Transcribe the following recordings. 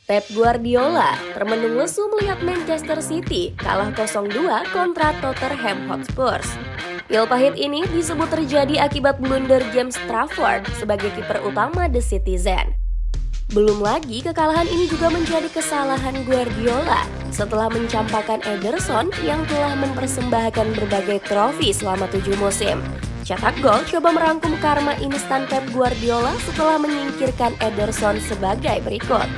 Pep Guardiola termenung lesu melihat Manchester City kalah 0-2 kontra Tottenham Hotspur. Pil pahit ini disebut terjadi akibat blunder James Trafford sebagai kiper utama The Citizen. Belum lagi kekalahan ini juga menjadi kesalahan Guardiola setelah mencampakkan Ederson yang telah mempersembahkan berbagai trofi selama 7 musim. Cetak gol coba merangkum karma instan Pep Guardiola setelah menyingkirkan Ederson sebagai berikut.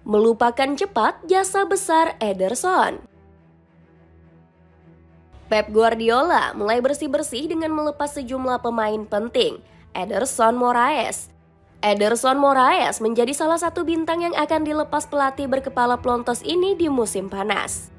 Melupakan cepat jasa besar Ederson. Pep Guardiola mulai bersih-bersih dengan melepas sejumlah pemain penting. Ederson Moraes menjadi salah satu bintang yang akan dilepas pelatih berkepala pelontos ini di musim panas.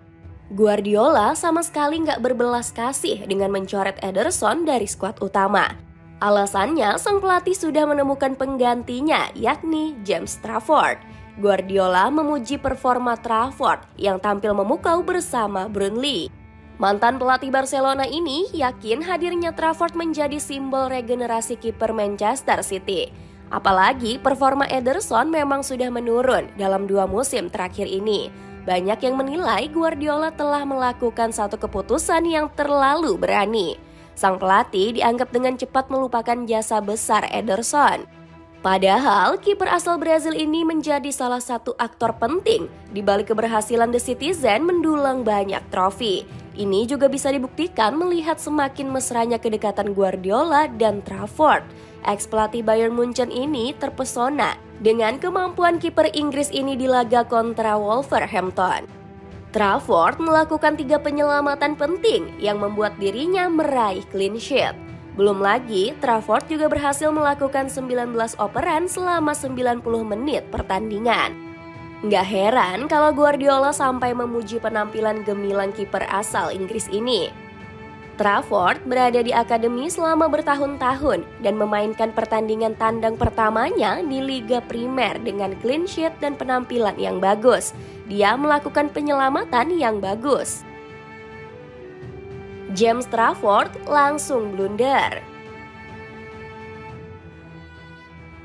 Guardiola sama sekali nggak berbelas kasih dengan mencoret Ederson dari skuad utama. Alasannya sang pelatih sudah menemukan penggantinya, yakni James Trafford. Guardiola memuji performa Trafford yang tampil memukau bersama Burnley. Mantan pelatih Barcelona ini yakin hadirnya Trafford menjadi simbol regenerasi kiper Manchester City. Apalagi performa Ederson memang sudah menurun dalam 2 musim terakhir ini. Banyak yang menilai Guardiola telah melakukan satu keputusan yang terlalu berani. Sang pelatih dianggap dengan cepat melupakan jasa besar Ederson. Padahal kiper asal Brazil ini menjadi salah satu aktor penting di balik keberhasilan The Citizen mendulang banyak trofi. Ini juga bisa dibuktikan melihat semakin mesranya kedekatan Guardiola dan Trafford. Ex-pelatih Bayern Munchen ini terpesona dengan kemampuan kiper Inggris ini di laga kontra Wolverhampton. Trafford melakukan 3 penyelamatan penting yang membuat dirinya meraih clean sheet. Belum lagi, Trafford juga berhasil melakukan 19 operan selama 90 menit pertandingan. Nggak heran kalau Guardiola sampai memuji penampilan gemilang kiper asal Inggris ini. Trafford berada di akademi selama bertahun-tahun dan memainkan pertandingan tandang pertamanya di Liga Primer dengan clean sheet dan penampilan yang bagus. Dia melakukan penyelamatan yang bagus. James Trafford langsung blunder.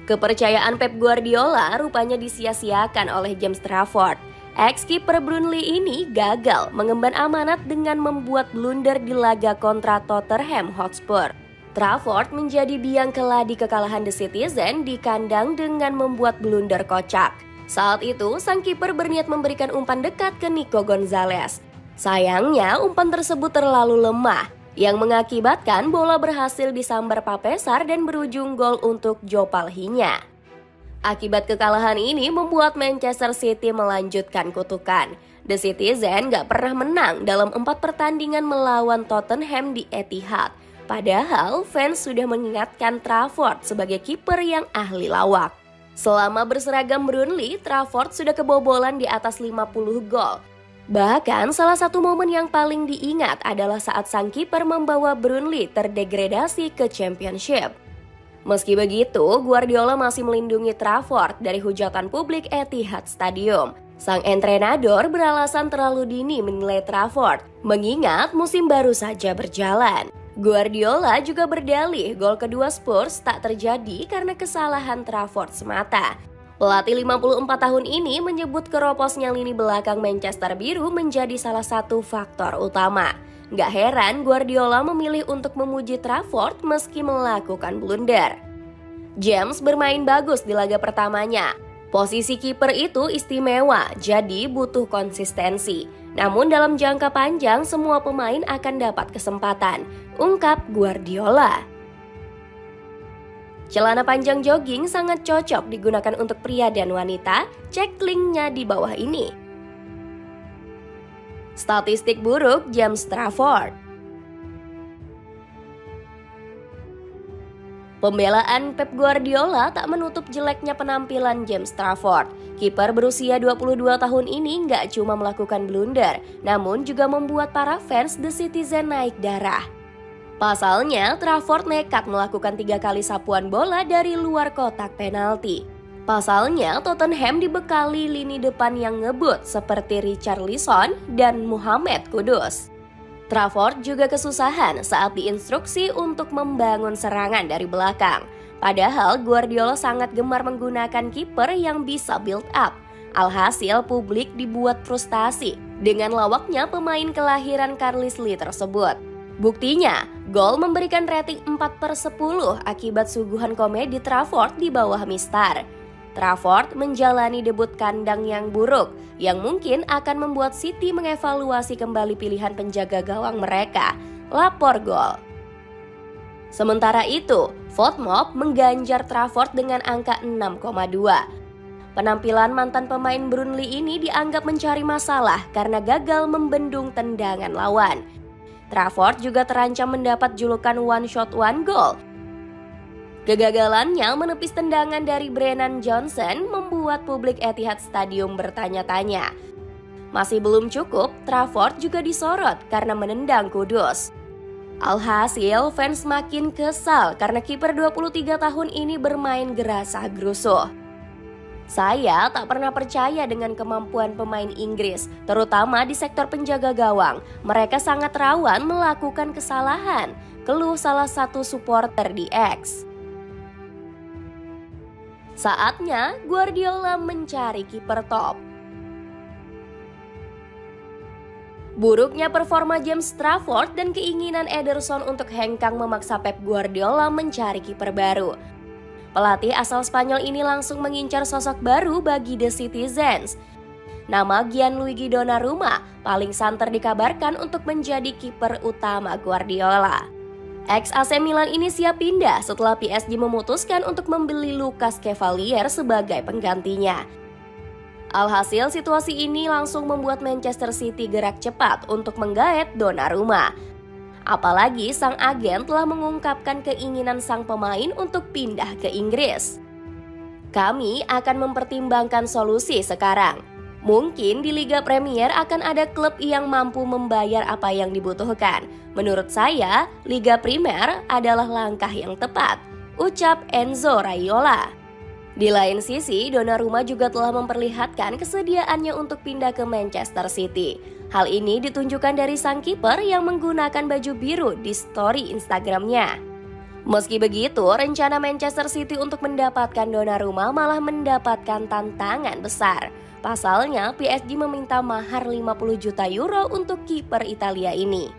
Kepercayaan Pep Guardiola rupanya disia-siakan oleh James Trafford. Ex-kiper Burnley ini gagal mengemban amanat dengan membuat blunder di laga kontra Tottenham Hotspur. Trafford menjadi biang keladi kekalahan The Citizen di kandang dengan membuat blunder kocak. Saat itu, sang kiper berniat memberikan umpan dekat ke Nico Gonzalez. Sayangnya, umpan tersebut terlalu lemah, yang mengakibatkan bola berhasil disambar Papesar dan berujung gol untuk Joe Palhinha. Akibat kekalahan ini membuat Manchester City melanjutkan kutukan. The Citizen gak pernah menang dalam 4 pertandingan melawan Tottenham di Etihad. Padahal fans sudah mengingatkan Trafford sebagai kiper yang ahli lawak. Selama berseragam Burnley, Trafford sudah kebobolan di atas 50 gol. Bahkan salah satu momen yang paling diingat adalah saat sang kiper membawa Burnley terdegradasi ke Championship. Meski begitu, Guardiola masih melindungi Trafford dari hujatan publik Etihad Stadium. Sang entrenador beralasan terlalu dini menilai Trafford, mengingat musim baru saja berjalan. Guardiola juga berdalih gol kedua Spurs tak terjadi karena kesalahan Trafford semata. Pelatih 54 tahun ini menyebut keroposnya lini belakang Manchester Biru menjadi salah satu faktor utama. Nggak heran Guardiola memilih untuk memuji Trafford meski melakukan blunder. James bermain bagus di laga pertamanya. Posisi kiper itu istimewa, jadi butuh konsistensi. Namun dalam jangka panjang semua pemain akan dapat kesempatan, ungkap Guardiola. Celana panjang jogging sangat cocok digunakan untuk pria dan wanita, cek linknya di bawah ini. Statistik buruk James Trafford. Pembelaan Pep Guardiola tak menutup jeleknya penampilan James Trafford. Kiper berusia 22 tahun ini nggak cuma melakukan blunder, namun juga membuat para fans The Citizen naik darah. Pasalnya, Trafford nekat melakukan 3 kali sapuan bola dari luar kotak penalti. Pasalnya, Tottenham dibekali lini depan yang ngebut seperti Richarlison dan Mohamed Kudus. Trafford juga kesusahan saat diinstruksi untuk membangun serangan dari belakang. Padahal Guardiola sangat gemar menggunakan kiper yang bisa build up. Alhasil publik dibuat frustasi dengan lawaknya pemain kelahiran Carlisle tersebut. Buktinya, gol memberikan rating 4/10 akibat suguhan komedi Trafford di bawah mistar. Trafford menjalani debut kandang yang buruk, yang mungkin akan membuat City mengevaluasi kembali pilihan penjaga gawang mereka. Lapor Gol. Sementara itu, FOTMOB mengganjar Trafford dengan angka 6,2. Penampilan mantan pemain Burnley ini dianggap mencari masalah karena gagal membendung tendangan lawan. Trafford juga terancam mendapat julukan one shot one goal. Kegagalannya menepis tendangan dari Brennan Johnson membuat publik Etihad Stadium bertanya-tanya. Masih belum cukup, Trafford juga disorot karena menendang kudus. Alhasil, fans makin kesal karena kiper 23 tahun ini bermain gerasah-gerusuh. Saya tak pernah percaya dengan kemampuan pemain Inggris, terutama di sektor penjaga gawang. Mereka sangat rawan melakukan kesalahan, keluh salah satu supporter di X. Saatnya Guardiola mencari kiper top. Buruknya performa James Trafford dan keinginan Ederson untuk hengkang memaksa Pep Guardiola mencari kiper baru. Pelatih asal Spanyol ini langsung mengincar sosok baru bagi The Citizens. Nama Gianluigi Donnarumma paling santer dikabarkan untuk menjadi kiper utama Guardiola. Ex AC Milan ini siap pindah setelah PSG memutuskan untuk membeli Lucas Cavalier sebagai penggantinya. Alhasil situasi ini langsung membuat Manchester City gerak cepat untuk menggaet Donnarumma. Apalagi sang agen telah mengungkapkan keinginan sang pemain untuk pindah ke Inggris. Kami akan mempertimbangkan solusi sekarang. Mungkin di Liga Premier akan ada klub yang mampu membayar apa yang dibutuhkan. Menurut saya, Liga Primer adalah langkah yang tepat, ucap Enzo Raiola. Di lain sisi, Donnarumma juga telah memperlihatkan kesediaannya untuk pindah ke Manchester City. Hal ini ditunjukkan dari sang kiper yang menggunakan baju biru di story Instagramnya. Meski begitu, rencana Manchester City untuk mendapatkan Donnarumma malah mendapatkan tantangan besar. Pasalnya, PSG meminta mahar 50 juta euro untuk kiper Italia ini.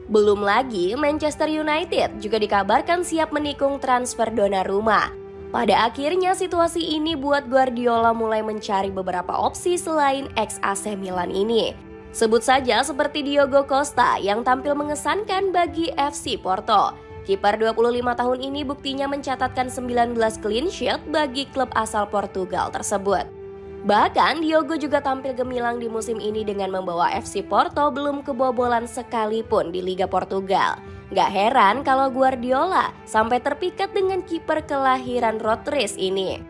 Belum lagi, Manchester United juga dikabarkan siap menikung transfer Donnarumma. Pada akhirnya, situasi ini buat Guardiola mulai mencari beberapa opsi selain ex AC Milan ini. Sebut saja seperti Diogo Costa yang tampil mengesankan bagi FC Porto. Kiper 25 tahun ini buktinya mencatatkan 19 clean sheet bagi klub asal Portugal tersebut. Bahkan Diogo juga tampil gemilang di musim ini dengan membawa FC Porto belum kebobolan sekalipun di Liga Portugal. Gak heran kalau Guardiola sampai terpikat dengan kiper kelahiran Rodriguez ini.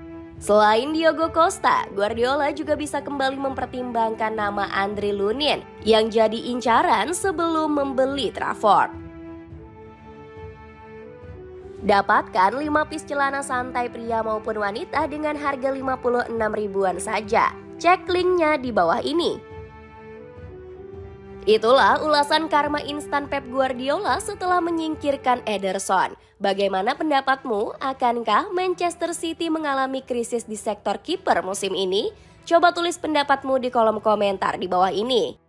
Selain Diogo Costa, Guardiola juga bisa kembali mempertimbangkan nama Andre Lunin yang jadi incaran sebelum membeli Trafford. Dapatkan 5 piece celana santai pria maupun wanita dengan harga 56 ribuan saja. Cek linknya di bawah ini. Itulah ulasan karma instan Pep Guardiola setelah menyingkirkan Ederson. Bagaimana pendapatmu? Akankah Manchester City mengalami krisis di sektor kiper musim ini? Coba tulis pendapatmu di kolom komentar di bawah ini.